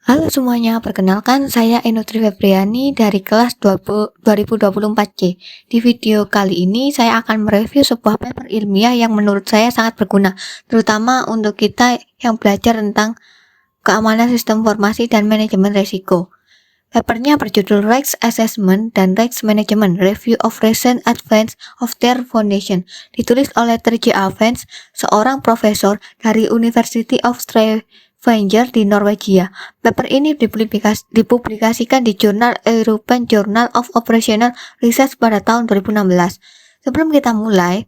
Halo semuanya, perkenalkan saya Enutri Febriani dari kelas 2024C. Di video kali ini saya akan mereview sebuah paper ilmiah yang menurut saya sangat berguna, terutama untuk kita yang belajar tentang keamanan sistem informasi dan manajemen risiko. Papernya berjudul Risk Assessment dan Risk Management Review of Recent Advance of Their Foundation, ditulis oleh Terje Avens, seorang profesor dari University of Stavanger di Norwegia. Paper ini dipublikasikan di jurnal European Journal of Operational Research pada tahun 2016. Sebelum kita mulai,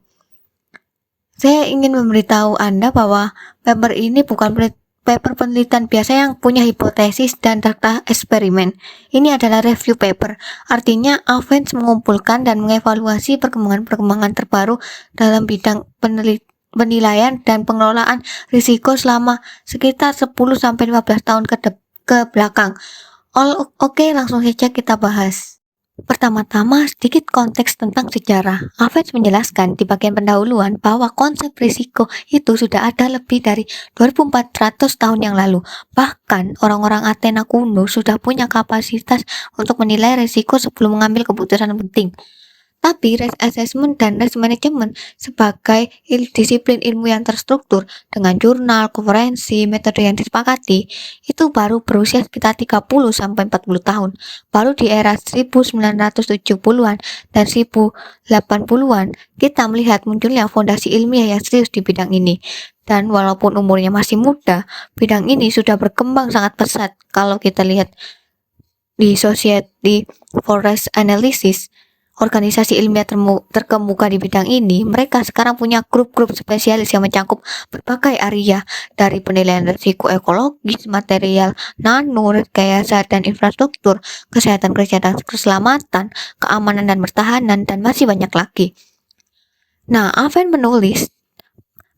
saya ingin memberitahu Anda bahwa paper ini bukan paper penelitian biasa yang punya hipotesis dan data eksperimen. Ini adalah review paper, artinya Avens mengumpulkan dan mengevaluasi perkembangan-perkembangan terbaru dalam bidang penilaian dan pengelolaan risiko selama sekitar 10-15 tahun ke belakang. Oke, langsung saja kita bahas. Pertama-tama, sedikit konteks tentang sejarah. Avens menjelaskan di bagian pendahuluan bahwa konsep risiko itu sudah ada lebih dari 2400 tahun yang lalu. Bahkan, orang-orang Athena kuno sudah punya kapasitas untuk menilai risiko sebelum mengambil keputusan penting. Tapi risk assessment dan risk management sebagai disiplin ilmu yang terstruktur dengan jurnal, konferensi, metode yang disepakati, itu baru berusia sekitar 30-40 tahun. Baru di era 1970-an dan 1080-an, kita melihat munculnya fondasi ilmiah yang serius di bidang ini. Dan walaupun umurnya masih muda, bidang ini sudah berkembang sangat pesat. Kalau kita lihat di Society for Risk Analysis, organisasi ilmiah terkemuka di bidang ini, mereka sekarang punya grup-grup spesialis yang mencakup berbagai area, dari penilaian risiko ekologis, material, nano, rekayasa dan infrastruktur, kesehatan keselamatan, keamanan dan pertahanan, dan masih banyak lagi. Nah, Avens menulis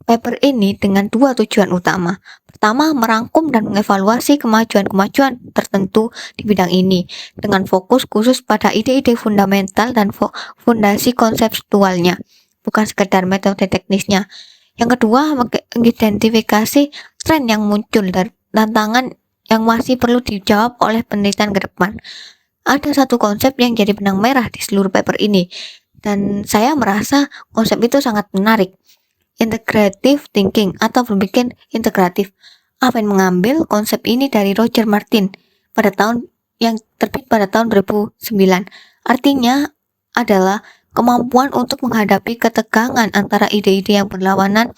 paper ini dengan dua tujuan utama. Pertama, merangkum dan mengevaluasi kemajuan-kemajuan tertentu di bidang ini dengan fokus khusus pada ide-ide fundamental dan fondasi konseptualnya, bukan sekedar metode teknisnya. Yang kedua, mengidentifikasi tren yang muncul dan tantangan yang masih perlu dijawab oleh penelitian ke depan. Ada satu konsep yang jadi benang merah di seluruh paper ini, dan saya merasa konsep itu sangat menarik. Integrative thinking atau berpikir integratif. Avens mengambil konsep ini dari Roger Martin yang terbit pada tahun 2009. Artinya adalah kemampuan untuk menghadapi ketegangan antara ide-ide yang berlawanan,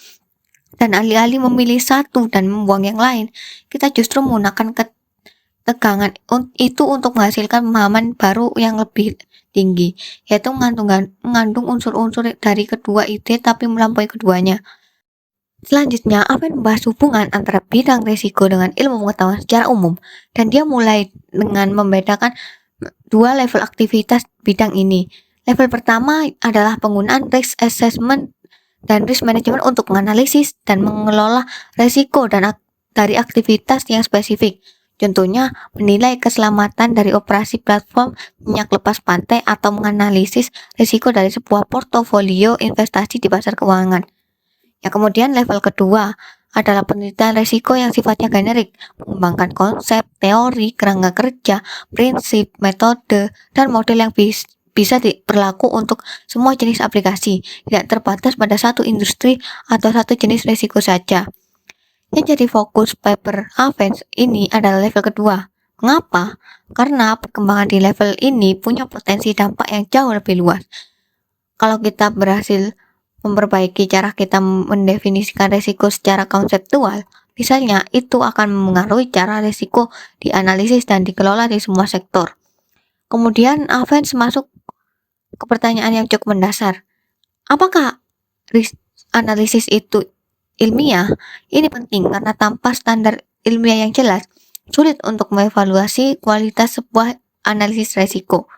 dan alih-alih memilih satu dan membuang yang lain, kita justru menggunakan ketegangan itu untuk menghasilkan pemahaman baru yang lebih tinggi, yaitu mengandung unsur-unsur dari kedua ide tapi melampaui keduanya. Selanjutnya, Avens membahas hubungan antara bidang risiko dengan ilmu pengetahuan secara umum, dan dia mulai dengan membedakan dua level aktivitas bidang ini. Level pertama adalah penggunaan risk assessment dan risk management untuk menganalisis dan mengelola risiko dari aktivitas yang spesifik. Contohnya, menilai keselamatan dari operasi platform minyak lepas pantai atau menganalisis risiko dari sebuah portofolio investasi di pasar keuangan. Kemudian level kedua adalah penelitian risiko yang sifatnya generik, mengembangkan konsep, teori, kerangka kerja, prinsip, metode, dan model yang bisa berlaku untuk semua jenis aplikasi, tidak terbatas pada satu industri atau satu jenis risiko saja. Yang jadi fokus paper Avens ini adalah level kedua. Mengapa? Karena perkembangan di level ini punya potensi dampak yang jauh lebih luas. Kalau kita berhasil memperbaiki cara kita mendefinisikan risiko secara konseptual, misalnya itu akan mempengaruhi cara risiko dianalisis dan dikelola di semua sektor. Kemudian Avens masuk ke pertanyaan yang cukup mendasar. Apakah analisis itu ilmiah? Ini penting karena tanpa standar ilmiah yang jelas, sulit untuk mengevaluasi kualitas sebuah analisis risiko.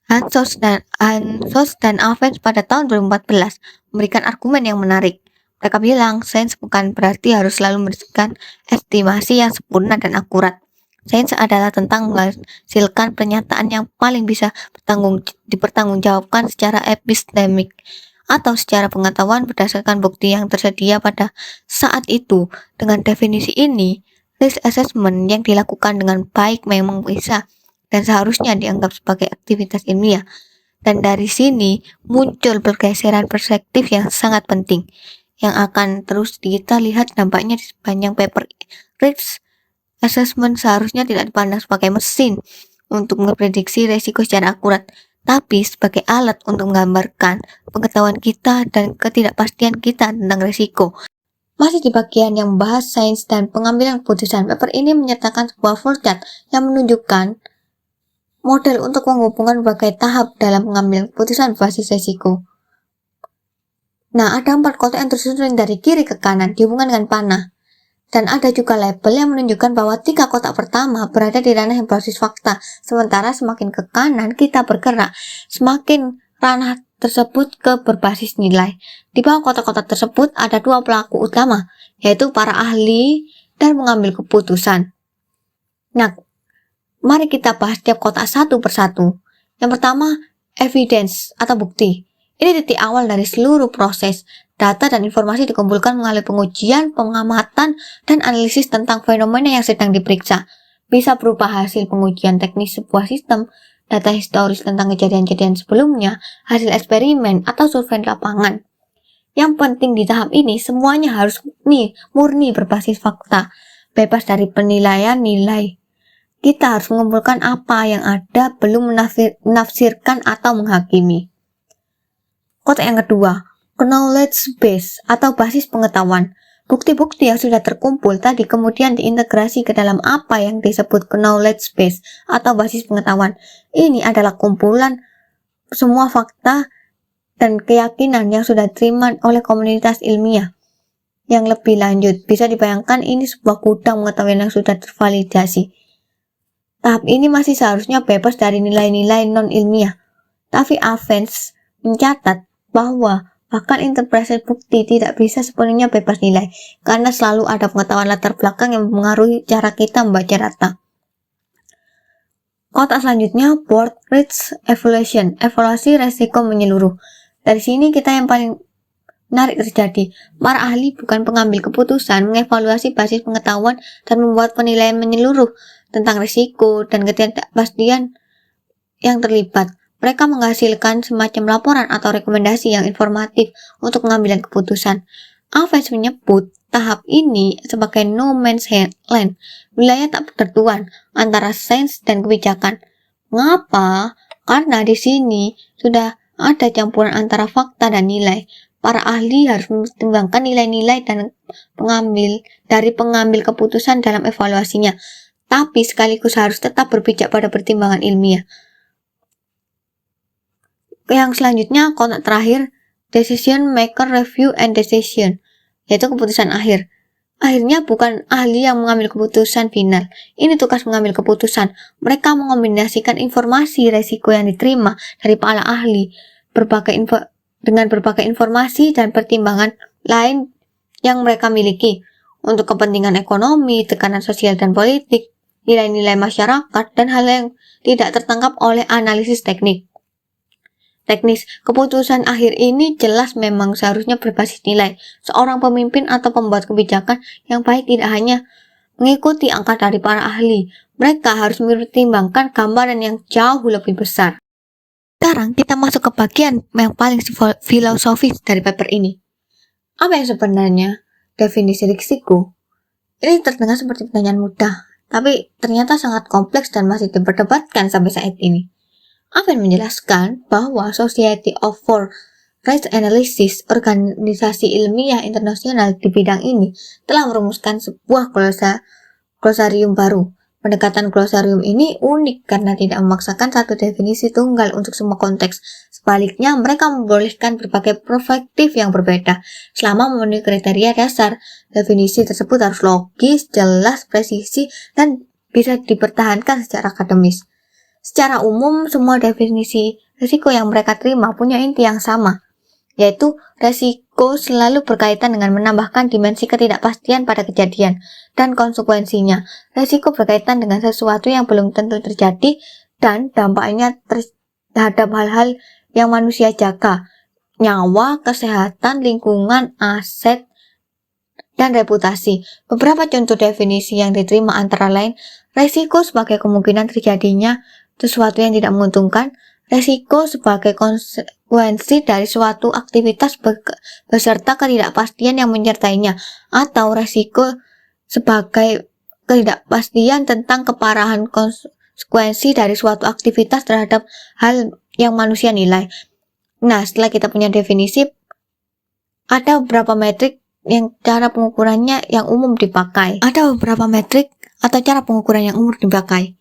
Hansos dan Avens pada tahun 2014 memberikan argumen yang menarik. Mereka bilang, sains bukan berarti harus selalu memberikan estimasi yang sempurna dan akurat. Sains adalah tentang menghasilkan pernyataan yang paling bisa dipertanggungjawabkan secara epistemik atau secara pengetahuan berdasarkan bukti yang tersedia pada saat itu. Dengan definisi ini, Risk assessment yang dilakukan dengan baik memang bisa dan seharusnya dianggap sebagai aktivitas ilmiah. Dan dari sini muncul pergeseran perspektif yang sangat penting, yang akan terus kita lihat dampaknya di sepanjang paper. Risk assessment seharusnya tidak dipandang sebagai mesin untuk memprediksi resiko secara akurat, tapi sebagai alat untuk menggambarkan pengetahuan kita dan ketidakpastian kita tentang resiko. Masih di bagian yang membahas sains dan pengambilan keputusan, paper ini menyertakan sebuah flowchart yang menunjukkan model untuk menghubungkan berbagai tahap dalam pengambilan keputusan berbasis resiko. Nah, ada 4 kotak yang tersusun dari kiri ke kanan dihubungkan dengan panah. Dan ada juga label yang menunjukkan bahwa 3 kotak pertama berada di ranah yang berbasis fakta, sementara semakin ke kanan kita bergerak, semakin ranah tersebut ke berbasis nilai. Di bawah kotak-kotak tersebut ada 2 pelaku utama, yaitu para ahli dan mengambil keputusan. Nah, mari kita bahas tiap kotak satu persatu. Yang pertama, evidence atau bukti. Ini titik awal dari seluruh proses. Data dan informasi dikumpulkan melalui pengujian, pengamatan, dan analisis tentang fenomena yang sedang diperiksa. Bisa berupa hasil pengujian teknis sebuah sistem, data historis tentang kejadian-kejadian sebelumnya, hasil eksperimen, atau survei lapangan. Yang penting di tahap ini, semuanya harus murni berbasis fakta, bebas dari penilaian nilai. Kita harus mengumpulkan apa yang ada, belum menafsirkan atau menghakimi. Kotak yang kedua, knowledge base atau basis pengetahuan. Bukti-bukti yang sudah terkumpul tadi kemudian diintegrasi ke dalam apa yang disebut knowledge base atau basis pengetahuan. Ini adalah kumpulan semua fakta dan keyakinan yang sudah diterima oleh komunitas ilmiah. Yang lebih lanjut, bisa dibayangkan ini sebuah gudang pengetahuan yang sudah tervalidasi. Tahap ini masih seharusnya bebas dari nilai-nilai non-ilmiah. Tapi Avens mencatat bahwa bahkan interpretasi bukti tidak bisa sepenuhnya bebas nilai, karena selalu ada pengetahuan latar belakang yang mempengaruhi cara kita membaca data. Kotak selanjutnya, board risk evaluation, evaluasi resiko menyeluruh. Dari sini kita yang paling menarik terjadi. Para ahli bukan pengambil keputusan, mengevaluasi basis pengetahuan dan membuat penilaian menyeluruh tentang risiko dan ketidakpastian yang terlibat. Mereka menghasilkan semacam laporan atau rekomendasi yang informatif untuk pengambilan keputusan. Avens menyebut tahap ini sebagai no man's land, wilayah tak bertentuan antara sains dan kebijakan. Mengapa? Karena di sini sudah ada campuran antara fakta dan nilai. Para ahli harus mempertimbangkan nilai-nilai dan pengambil keputusan dalam evaluasinya, tapi sekaligus harus tetap berpijak pada pertimbangan ilmiah. Yang selanjutnya, kotak terakhir, decision maker review and decision, yaitu keputusan akhir. Akhirnya bukan ahli yang mengambil keputusan final. Ini tugas mengambil keputusan. Mereka mengombinasikan informasi resiko yang diterima dari para ahli dengan berbagai informasi dan pertimbangan lain yang mereka miliki untuk kepentingan ekonomi, tekanan sosial dan politik, nilai-nilai masyarakat, dan hal yang tidak tertangkap oleh analisis teknis. Keputusan akhir ini jelas memang seharusnya berbasis nilai. Seorang pemimpin atau pembuat kebijakan yang baik tidak hanya mengikuti angka dari para ahli. Mereka harus mempertimbangkan gambaran yang jauh lebih besar. Sekarang kita masuk ke bagian yang paling filosofis dari paper ini. Apa yang sebenarnya definisi risiko? Ini terdengar seperti pertanyaan mudah, tapi ternyata sangat kompleks dan masih diperdebatkan sampai saat ini. Avens menjelaskan bahwa Society for Risk Analysis, organisasi ilmiah internasional di bidang ini, telah merumuskan sebuah glosarium baru. Pendekatan glosarium ini unik karena tidak memaksakan satu definisi tunggal untuk semua konteks. Sebaliknya, mereka membolehkan berbagai perspektif yang berbeda. Selama memenuhi kriteria dasar, definisi tersebut harus logis, jelas, presisi, dan bisa dipertahankan secara akademis. Secara umum, semua definisi risiko yang mereka terima punya inti yang sama, yaitu risiko selalu berkaitan dengan menambahkan dimensi ketidakpastian pada kejadian dan konsekuensinya. Risiko berkaitan dengan sesuatu yang belum tentu terjadi dan dampaknya terhadap hal-hal yang manusia jaga, nyawa, kesehatan, lingkungan, aset, dan reputasi. Beberapa contoh definisi yang diterima antara lain, resiko sebagai kemungkinan terjadinya sesuatu yang tidak menguntungkan, resiko sebagai konsekuensi dari suatu aktivitas beserta ketidakpastian yang menyertainya, atau resiko sebagai ketidakpastian tentang keparahan konsekuensi dari suatu aktivitas terhadap hal yang manusia nilai. Nah, setelah kita punya definisi, ada beberapa metrik yang cara pengukurannya yang umum dipakai. Ada beberapa metrik atau cara pengukuran yang umum dipakai.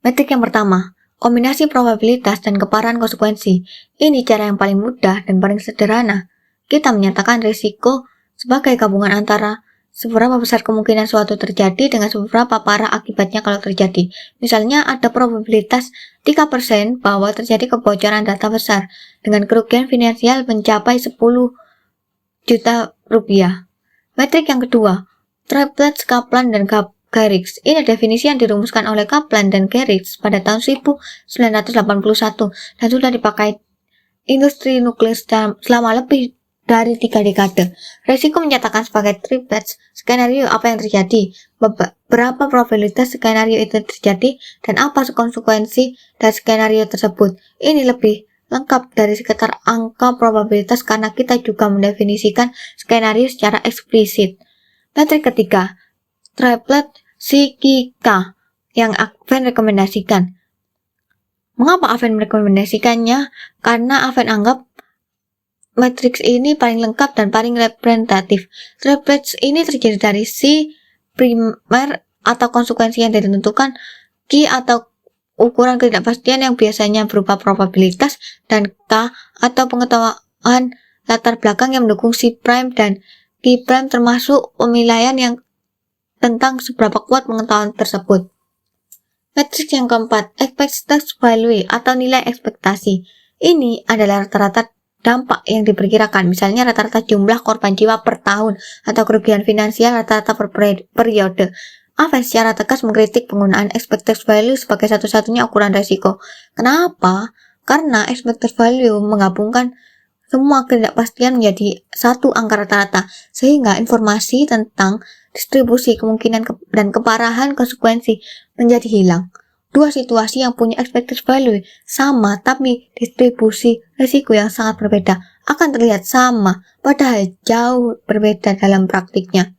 Metrik yang pertama, kombinasi probabilitas dan keparahan konsekuensi. Ini cara yang paling mudah dan paling sederhana. Kita menyatakan risiko sebagai gabungan antara seberapa besar kemungkinan suatu terjadi dengan seberapa parah akibatnya kalau terjadi. Misalnya ada probabilitas 3% bahwa terjadi kebocoran data besar dengan kerugian finansial mencapai 10 juta rupiah. Metrik yang kedua, triplets Kaplan dan Garrix. Ini definisi yang dirumuskan oleh Kaplan dan Garrix pada tahun 1981 dan sudah dipakai industri nuklir selama lebih dari 3 dekade. Risiko menyatakan sebagai triplets skenario apa yang terjadi, berapa probabilitas skenario itu terjadi, dan apa konsekuensi dari skenario tersebut. Ini lebih lengkap dari sekitar angka probabilitas karena kita juga mendefinisikan skenario secara eksplisit. Metrik ketiga, triplet psikika yang Advent rekomendasikan. Mengapa Advent merekomendasikannya? Karena Advent anggap matriks ini paling lengkap dan paling representatif. Triplets ini terjadi dari si primer atau konsekuensi yang ditentukan, Q atau ukuran ketidakpastian yang biasanya berupa probabilitas, dan K atau pengetahuan latar belakang yang mendukung si prime dan Q prime, termasuk pemilihan yang tentang seberapa kuat pengetahuan tersebut. Matriks yang keempat, expected value atau nilai ekspektasi. Ini adalah rata-rata dampak yang diperkirakan, misalnya rata-rata jumlah korban jiwa per tahun atau kerugian finansial rata-rata per periode. Advent secara tegas mengkritik penggunaan expected value sebagai satu-satunya ukuran risiko. Kenapa? Karena expected value menggabungkan semua ketidakpastian menjadi satu angka rata-rata, sehingga informasi tentang distribusi kemungkinan dan keparahan konsekuensi menjadi hilang. Dua situasi yang punya expected value sama tapi distribusi risiko yang sangat berbeda akan terlihat sama, padahal jauh berbeda dalam praktiknya.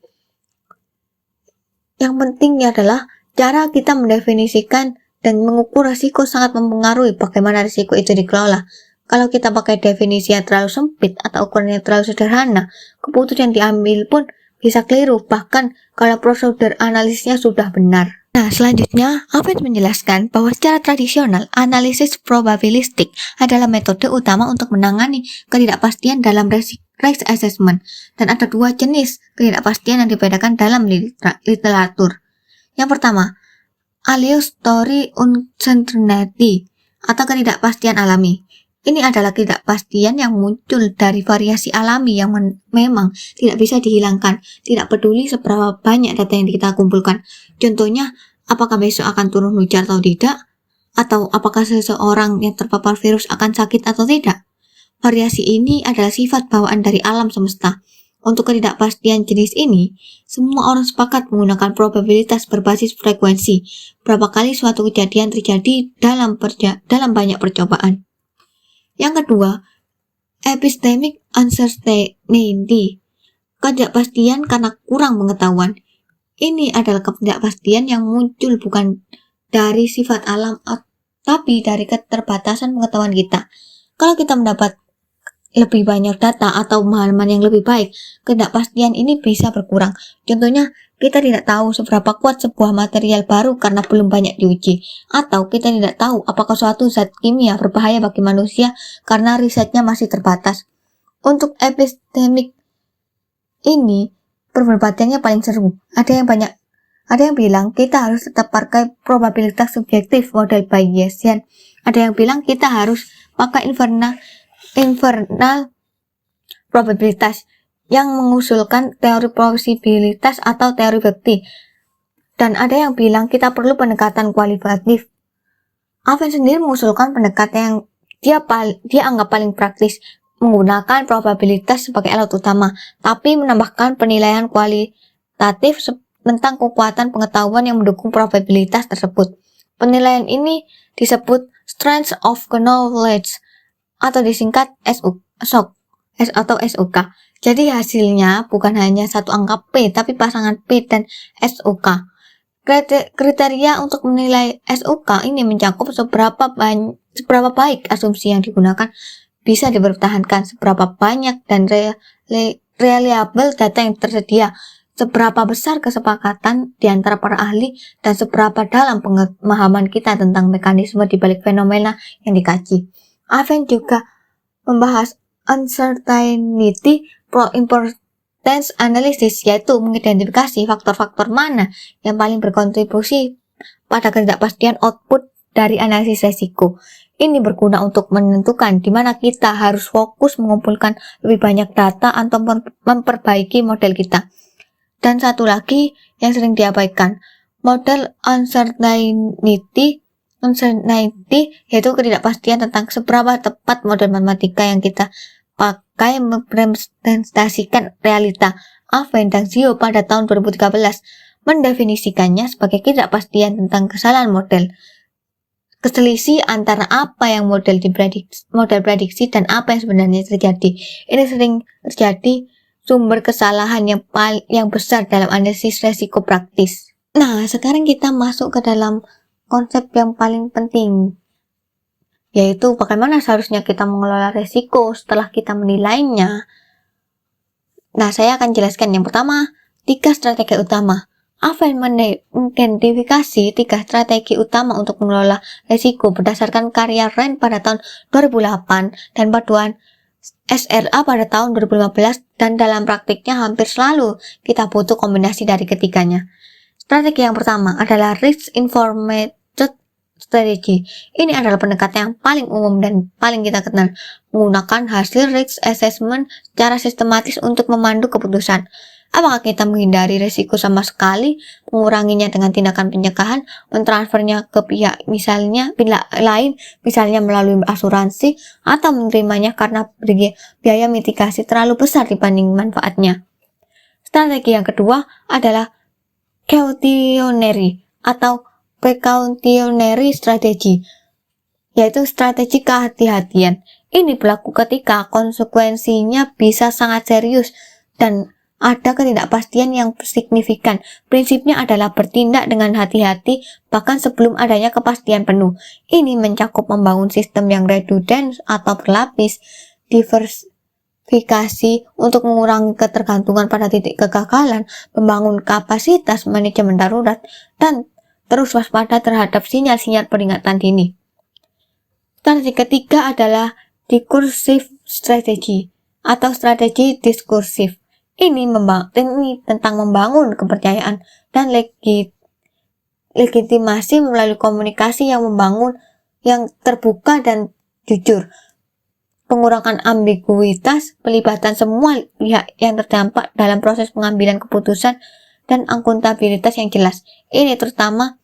Yang pentingnya adalah cara kita mendefinisikan dan mengukur risiko sangat mempengaruhi bagaimana risiko itu dikelola. Kalau kita pakai definisi yang terlalu sempit atau ukuran yang terlalu sederhana, keputusan yang diambil pun bisa keliru, bahkan kalau prosedur analisisnya sudah benar. Nah, selanjutnya, Advent menjelaskan bahwa secara tradisional, analisis probabilistik adalah metode utama untuk menangani ketidakpastian dalam risk assessment, dan ada dua jenis ketidakpastian yang dibedakan dalam literatur. Yang pertama, aleatory uncertainty atau ketidakpastian alami. Ini adalah ketidakpastian yang muncul dari variasi alami yang memang tidak bisa dihilangkan, tidak peduli seberapa banyak data yang kita kumpulkan. Contohnya, apakah besok akan turun hujan atau tidak, atau apakah seseorang yang terpapar virus akan sakit atau tidak. Variasi ini adalah sifat bawaan dari alam semesta. Untuk ketidakpastian jenis ini, semua orang sepakat menggunakan probabilitas berbasis frekuensi. Berapa kali suatu kejadian terjadi dalam banyak percobaan. Yang kedua, epistemic uncertainty, ketidakpastian karena kurang pengetahuan. Ini adalah ketidakpastian yang muncul bukan dari sifat alam, tapi dari keterbatasan pengetahuan kita. Kalau kita mendapat lebih banyak data atau pemahaman yang lebih baik, ketidakpastian ini bisa berkurang. Contohnya, kita tidak tahu seberapa kuat sebuah material baru karena belum banyak diuji, atau kita tidak tahu apakah suatu zat kimia berbahaya bagi manusia karena risetnya masih terbatas. Untuk epistemik ini, perdebatannya paling seru. Ada yang bilang kita harus tetap pakai probabilitas subjektif model Bayesian. Ada yang bilang kita harus pakai infernal probabilitas yang mengusulkan teori plausibilitas atau teori bukti, dan ada yang bilang kita perlu pendekatan kualitatif. Advent sendiri mengusulkan pendekatan yang dia anggap paling praktis, menggunakan probabilitas sebagai alat utama, tapi menambahkan penilaian kualitatif tentang kekuatan pengetahuan yang mendukung probabilitas tersebut. Penilaian ini disebut strength of knowledge atau disingkat SOK. Jadi hasilnya bukan hanya satu angka P, tapi pasangan P dan SOK. Kriteria untuk menilai SOK ini mencakup seberapa baik asumsi yang digunakan bisa dipertahankan, seberapa banyak dan reliable data yang tersedia, seberapa besar kesepakatan di antara para ahli, dan seberapa dalam pemahaman kita tentang mekanisme di balik fenomena yang dikaji. Aven juga membahas uncertainty importance analysis, yaitu mengidentifikasi faktor-faktor mana yang paling berkontribusi pada ketidakpastian output dari analisis resiko. Ini berguna untuk menentukan di mana kita harus fokus mengumpulkan lebih banyak data atau memperbaiki model kita. Dan satu lagi yang sering diabaikan, model uncertainty, yaitu ketidakpastian tentang seberapa tepat model matematika yang kita pakai merepresentasikan realita. Aven dan Zhou pada tahun 2013 mendefinisikannya sebagai ketidakpastian tentang kesalahan model. Keselisih antara apa yang model prediksi dan apa yang sebenarnya terjadi. Ini sering terjadi sumber kesalahan yang besar dalam analisis resiko praktis. Nah, sekarang kita masuk ke dalam konsep yang paling penting, yaitu bagaimana seharusnya kita mengelola resiko setelah kita menilainya. Nah, saya akan jelaskan. Yang pertama, 3 strategi utama. Aven mengidentifikasi 3 strategi utama untuk mengelola resiko berdasarkan karya Rand pada tahun 2008 dan paduan SRA pada tahun 2015, dan dalam praktiknya hampir selalu kita butuh kombinasi dari ketiganya. Strategi yang pertama adalah risk informed strategy. Ini adalah pendekatan yang paling umum dan paling kita kenal, menggunakan hasil risk assessment secara sistematis untuk memandu keputusan. Apakah kita menghindari risiko sama sekali, menguranginya dengan tindakan pencegahan, mentransfernya ke pihak lain, misalnya melalui asuransi, atau menerimanya karena biaya mitigasi terlalu besar dibanding manfaatnya. Strategi yang kedua adalah cautionary atau precautionary strategy, yaitu strategi kehati-hatian. Ini berlaku ketika konsekuensinya bisa sangat serius dan ada ketidakpastian yang signifikan. Prinsipnya adalah bertindak dengan hati-hati bahkan sebelum adanya kepastian penuh. Ini mencakup membangun sistem yang redundant atau berlapis, diversifikasi untuk mengurangi ketergantungan pada titik kegagalan, membangun kapasitas manajemen darurat, dan terus waspada terhadap sinyal-sinyal peringatan dini. Strategi ketiga adalah discursive strategy atau strategi diskursif. Ini tentang membangun kepercayaan dan legitimasi melalui komunikasi yang terbuka dan jujur, pengurangan ambiguitas, pelibatan semua pihak yang terdampak dalam proses pengambilan keputusan, dan akuntabilitas yang jelas. Ini terutama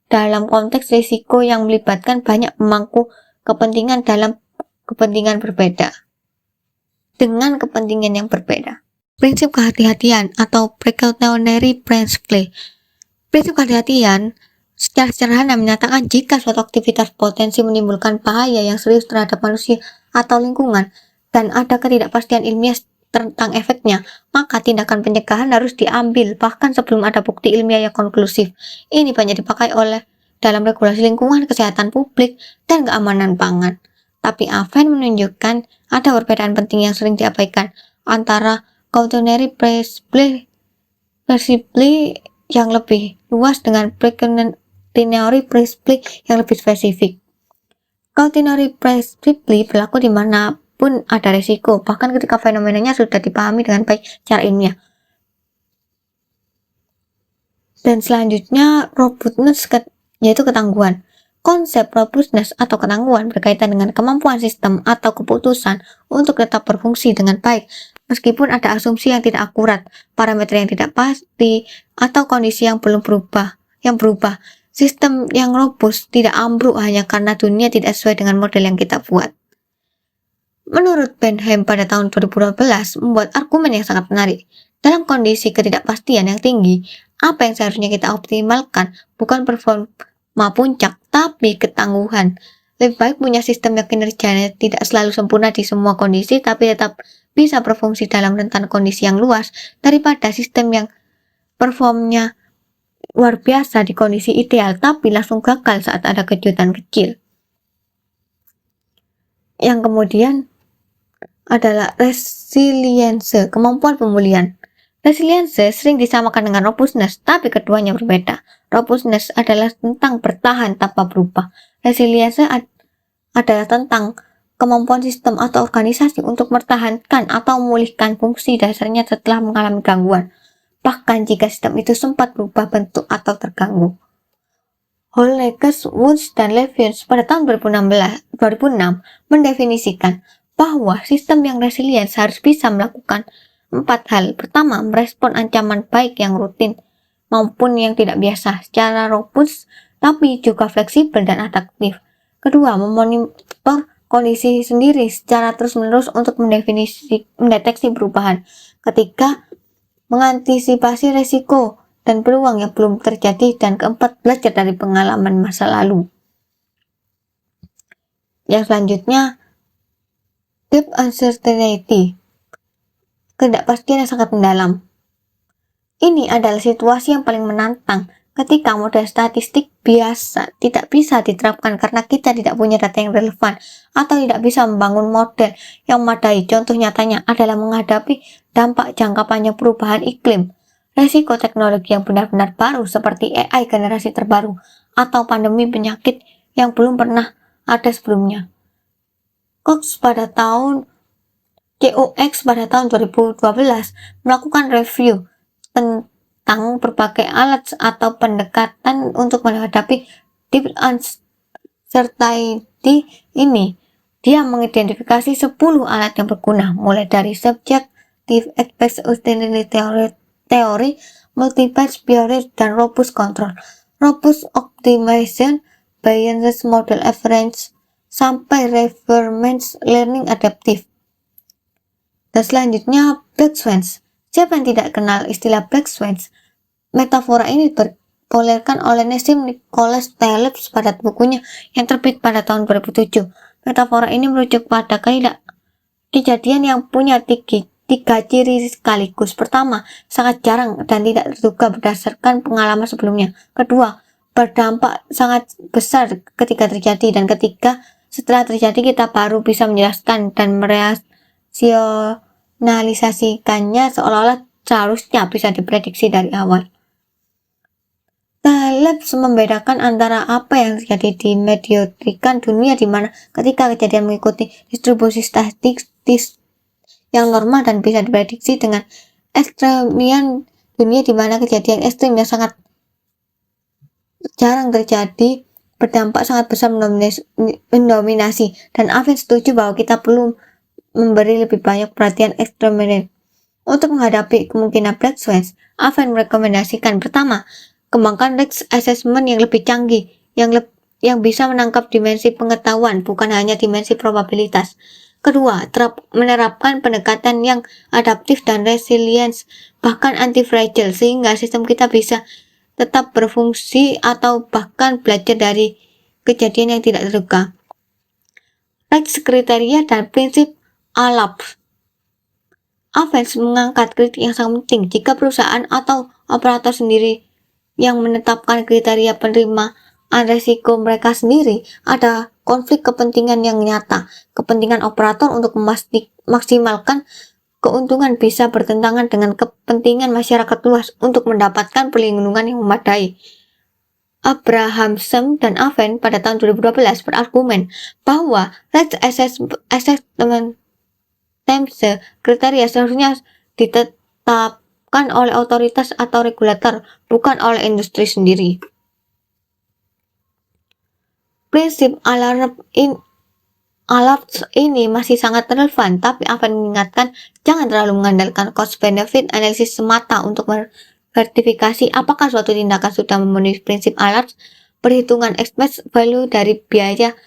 dalam konteks risiko yang melibatkan banyak pemangku kepentingan dengan kepentingan yang berbeda. Prinsip kehati-hatian atau precautionary principle. Prinsip kehati-hatian secara sederhana menyatakan jika suatu aktivitas potensi menimbulkan bahaya yang serius terhadap manusia atau lingkungan dan ada ketidakpastian ilmiah tentang efeknya, maka tindakan pencegahan harus diambil bahkan sebelum ada bukti ilmiah yang konklusif. Ini banyak dipakai dalam regulasi lingkungan, kesehatan publik, dan keamanan pangan. Tapi Aven menunjukkan ada perbedaan penting yang sering diabaikan antara cautionary principle yang lebih luas dengan precautionary principle yang lebih spesifik. Cautionary principle berlaku dimanapun ada risiko, bahkan ketika fenomenanya sudah dipahami dengan baik secara ilmiah. Dan selanjutnya robustness, yaitu ketangguhan. Konsep robustness atau ketangguhan berkaitan dengan kemampuan sistem atau keputusan untuk tetap berfungsi dengan baik meskipun ada asumsi yang tidak akurat, parameter yang tidak pasti, atau kondisi yang berubah. Sistem yang robust tidak ambruk hanya karena dunia tidak sesuai dengan model yang kita buat. Menurut Benham pada tahun 2012 membuat argumen yang sangat menarik. Dalam kondisi ketidakpastian yang tinggi, apa yang seharusnya kita optimalkan bukan performa puncak, tapi ketangguhan. Lebih baik punya sistem yang kinerjanya tidak selalu sempurna di semua kondisi, tapi tetap bisa berfungsi dalam rentan kondisi yang luas, daripada sistem yang performnya luar biasa di kondisi ideal, tapi langsung gagal saat ada kejutan kecil. Yang kemudian adalah resilience, kemampuan pemulihan. Resilience sering disamakan dengan robustness, tapi keduanya berbeda. Robustness adalah tentang bertahan tanpa berubah. Resilience adalah tentang kemampuan sistem atau organisasi untuk mempertahankan atau memulihkan fungsi dasarnya setelah mengalami gangguan, bahkan jika sistem itu sempat berubah bentuk atau terganggu. Holleges, Wunsch, dan Levins pada tahun 2006 mendefinisikan bahwa sistem yang resilient harus bisa melakukan 4 hal. Pertama, merespon ancaman baik yang rutin maupun yang tidak biasa secara robust tapi juga fleksibel dan adaptif. Kedua, memonitor kondisi sendiri secara terus-menerus untuk mendeteksi perubahan. Ketiga, mengantisipasi resiko dan peluang yang belum terjadi. Dan keempat, belajar dari pengalaman masa lalu. Yang selanjutnya, deep uncertainty, ketidakpastian yang sangat mendalam. Ini adalah situasi yang paling menantang ketika model statistik biasa tidak bisa diterapkan karena kita tidak punya data yang relevan atau tidak bisa membangun model yang memadai. Contoh nyatanya adalah menghadapi dampak jangka panjang perubahan iklim, resiko teknologi yang benar-benar baru seperti AI generasi terbaru, atau pandemi penyakit yang belum pernah ada sebelumnya. Cox pada tahun 2012 melakukan review tentang berbagai alat atau pendekatan untuk menghadapi deep uncertainty ini. Dia mengidentifikasi 10 alat yang berguna, mulai dari subjective uncertainty theory, multi-patch theory, dan robust control, robust optimization, Bayes model average, sampai reinforcement learning adaptive. Dan selanjutnya, black swans. Siapa yang tidak kenal istilah black swans? Metafora ini dipopulerkan oleh Nassim Nicholas Taleb pada bukunya yang terbit pada tahun 2007. Metafora ini merujuk pada kejadian yang punya tiga ciri sekaligus. Pertama, sangat jarang dan tidak terduga berdasarkan pengalaman sebelumnya. Kedua, berdampak sangat besar ketika terjadi. Dan ketiga, setelah terjadi kita baru bisa menjelaskan dan merasionalisasikannya seolah-olah seharusnya bisa diprediksi dari awal. Taleb membedakan antara apa yang terjadi di mediotrikan dunia di mana ketika kejadian mengikuti distribusi statistik yang normal dan bisa diprediksi, dengan ekstremian dunia di mana kejadian ekstrim yang sangat jarang terjadi berdampak sangat besar mendominasi. Dan Aven setuju bahwa kita perlu memberi lebih banyak perhatian ekstremian. Untuk menghadapi kemungkinan black swans, Aven merekomendasikan: pertama, kembangkan risk assessment yang lebih canggih, yang bisa menangkap dimensi pengetahuan, bukan hanya dimensi probabilitas. Kedua, menerapkan pendekatan yang adaptif dan resilience, bahkan anti-fragile, sehingga sistem kita bisa tetap berfungsi atau bahkan belajar dari kejadian yang tidak terduga. Risk kriteria dan prinsip ALAP. Avens mengangkat kritik yang sangat penting. Jika perusahaan atau operator sendiri yang menetapkan kriteria penerimaan resiko mereka sendiri, ada konflik kepentingan yang nyata. Kepentingan operator untuk memaksimalkan keuntungan bisa bertentangan dengan kepentingan masyarakat luas untuk mendapatkan perlindungan yang memadai. Abrahamson dan Aven pada tahun 2012 berargumen bahwa risk assessment kriteria seharusnya ditetapkan oleh otoritas atau regulator, bukan oleh industri sendiri. Prinsip alarm ini masih sangat relevan, tapi Aven mengingatkan jangan terlalu mengandalkan cost benefit analisis semata untuk verifikasi apakah suatu tindakan sudah memenuhi prinsip alarm. Perhitungan expected value dari biaya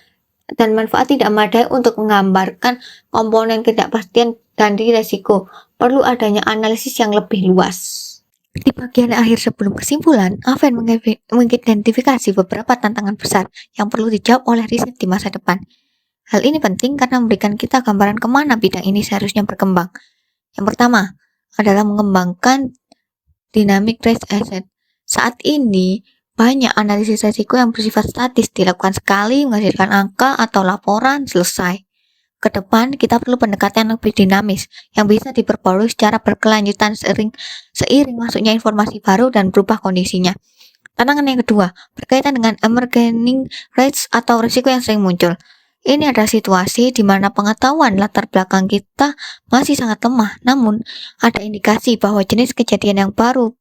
dan manfaat tidak memadai untuk menggambarkan komponen ketidakpastian dan risiko. Perlu adanya analisis yang lebih luas. Di bagian akhir sebelum kesimpulan, Aven mengidentifikasi beberapa tantangan besar yang perlu dijawab oleh riset di masa depan. Hal ini penting karena memberikan kita gambaran kemana bidang ini seharusnya berkembang. Yang pertama adalah mengembangkan dynamic risk asset. Saat ini, banyak analisis risiko yang bersifat statis dilakukan sekali menghasilkan angka atau laporan selesai. Ke depan, kita perlu pendekatan yang lebih dinamis, yang bisa diperbarui secara berkelanjutan seiring masuknya informasi baru dan berubah kondisinya. Tantangan yang kedua, berkaitan dengan emerging rates atau risiko yang sering muncul. Ini adalah situasi di mana pengetahuan latar belakang kita masih sangat lemah, namun ada indikasi bahwa jenis kejadian yang baru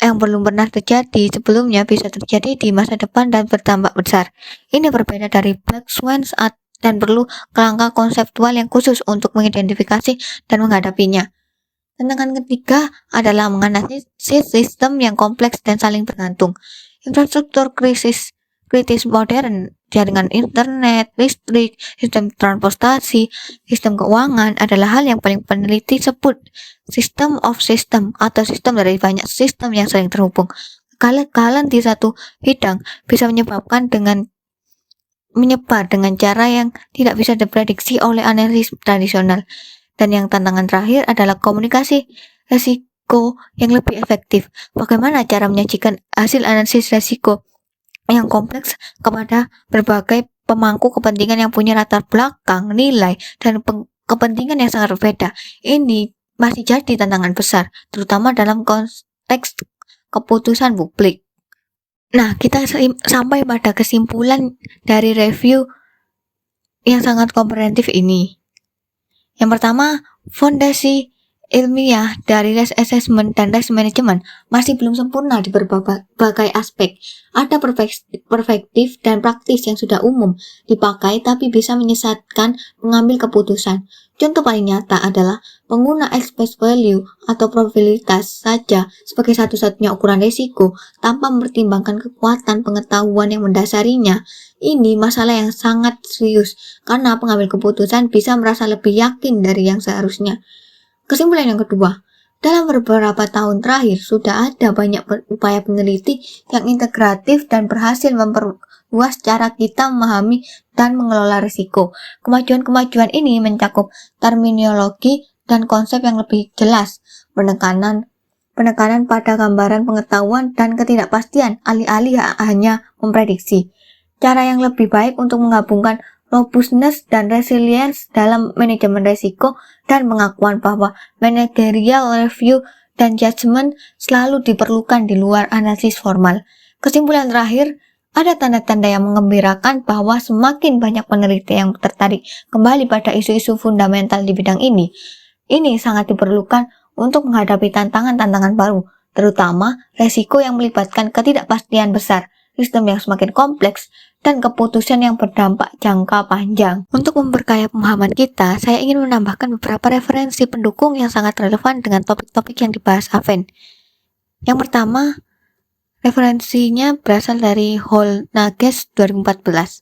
yang belum pernah terjadi sebelumnya bisa terjadi di masa depan dan bertambah besar. Ini berbeda dari black swans dan perlu kerangka konseptual yang khusus untuk mengidentifikasi dan menghadapinya. Tantangan ketiga adalah menganalisis sistem yang kompleks dan saling bergantung. Infrastruktur kritis modern, jaringan internet, listrik, sistem transportasi, sistem keuangan adalah hal yang paling peneliti sebut system of system atau sistem dari banyak sistem yang saling terhubung. Kegagalan di satu bidang bisa menyebar dengan cara yang tidak bisa diprediksi oleh analisis tradisional. Dan yang tantangan terakhir adalah komunikasi risiko yang lebih efektif. Bagaimana cara menyajikan hasil analisis risiko yang kompleks kepada berbagai pemangku kepentingan yang punya latar belakang, nilai, dan kepentingan yang sangat berbeda. Ini masih jadi tantangan besar, terutama dalam konteks keputusan publik. Nah, kita sampai pada kesimpulan dari review yang sangat komprehensif ini. Yang pertama, fondasi ilmiah dari risk assessment dan risk management masih belum sempurna di berbagai aspek. Ada perspektif dan praktis yang sudah umum dipakai tapi bisa menyesatkan mengambil keputusan. Contoh paling nyata adalah pengguna express value atau probabilitas saja sebagai satu-satunya ukuran risiko tanpa mempertimbangkan kekuatan pengetahuan yang mendasarinya. Ini masalah yang sangat serius karena pengambil keputusan bisa merasa lebih yakin dari yang seharusnya. Kesimpulan yang kedua, dalam beberapa tahun terakhir sudah ada banyak upaya peneliti yang integratif dan berhasil memperluas cara kita memahami dan mengelola risiko. Kemajuan-kemajuan ini mencakup terminologi dan konsep yang lebih jelas, penekanan pada gambaran pengetahuan dan ketidakpastian alih-alih hanya memprediksi. Cara yang lebih baik untuk menggabungkan robustness dan resilience dalam manajemen risiko dan pengakuan bahwa managerial review dan judgment selalu diperlukan di luar analisis formal. Kesimpulan terakhir, ada tanda-tanda yang menggembirakan bahwa semakin banyak peneliti yang tertarik kembali pada isu-isu fundamental di bidang ini. Ini sangat diperlukan untuk menghadapi tantangan-tantangan baru, terutama risiko yang melibatkan ketidakpastian besar, sistem yang semakin kompleks, dan keputusan yang berdampak jangka panjang. Untuk memperkaya pemahaman kita, saya ingin menambahkan beberapa referensi pendukung yang sangat relevan dengan topik-topik yang dibahas Aven. Yang pertama, referensinya berasal dari Holnages 2014.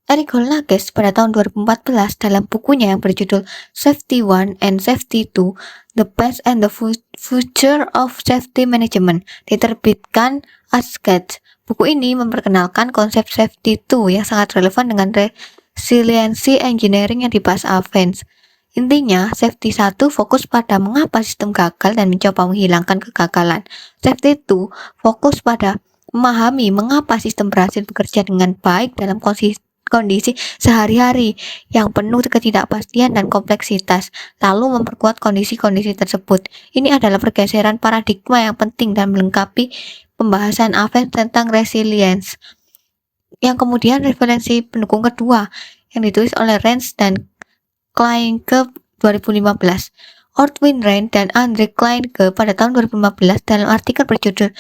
Eric Holnages pada tahun 2014 dalam bukunya yang berjudul Safety 1 and Safety 2, The Past and the Future of Safety Management, diterbitkan Ascad. Buku ini memperkenalkan konsep Safety 2 yang sangat relevan dengan resiliency engineering yang dibahas Avens. Intinya, Safety 1 fokus pada mengapa sistem gagal dan mencoba menghilangkan kegagalan. Safety 2 fokus pada memahami mengapa sistem berhasil bekerja dengan baik dalam kondisi sehari-hari yang penuh ketidakpastian dan kompleksitas, lalu memperkuat kondisi-kondisi tersebut. Ini adalah pergeseran paradigma yang penting dan melengkapi pembahasan Avens tentang resilience. Yang kemudian referensi pendukung kedua yang ditulis oleh Renz dan Kleinke 2015. Ortwin Renz dan Andre Kleinke pada tahun 2015 dalam artikel berjudul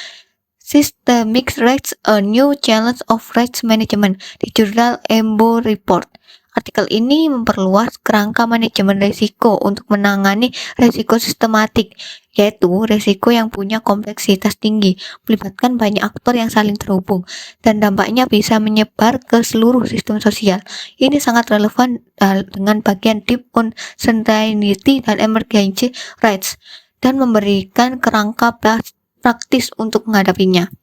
Systemic Risks: A New Challenge of Risk Management di jurnal EMBO Report. Artikel ini memperluas kerangka manajemen risiko untuk menangani risiko sistematik, yaitu risiko yang punya kompleksitas tinggi, melibatkan banyak aktor yang saling terhubung, dan dampaknya bisa menyebar ke seluruh sistem sosial. Ini sangat relevan dengan bagian deep uncertainty dan emergency rates, dan memberikan kerangka praktis untuk menghadapinya.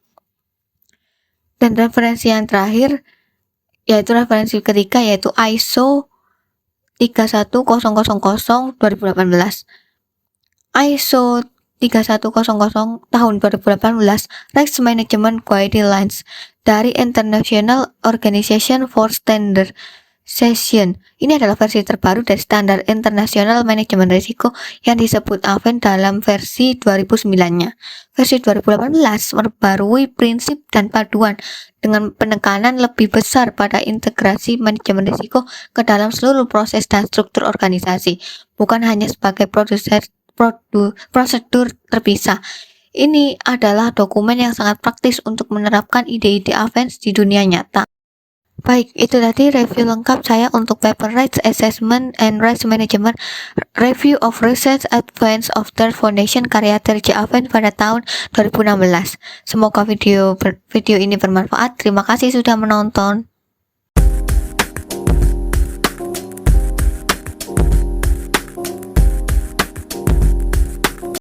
Dan referensi yang terakhir, yaitu referensi ketiga, yaitu ISO 31000 2018. ISO 31000 tahun 2018 Risk Management Guidelines dari International Organization for Standardization. Ini adalah versi terbaru dari standar internasional manajemen risiko yang disebut AVEN dalam versi 2009-nya. Versi 2018 memperbarui prinsip dan paduan dengan penekanan lebih besar pada integrasi manajemen risiko ke dalam seluruh proses dan struktur organisasi, bukan hanya sebagai prosedur terpisah. Ini adalah dokumen yang sangat praktis untuk menerapkan ide-ide AVEN di dunia nyata. Baik, itu tadi review lengkap saya untuk paper Risk Assessment and Risk Management Review of Research Advance of Third Foundation karya Terje AVEN pada tahun 2016. Semoga video ini bermanfaat. Terima kasih sudah menonton.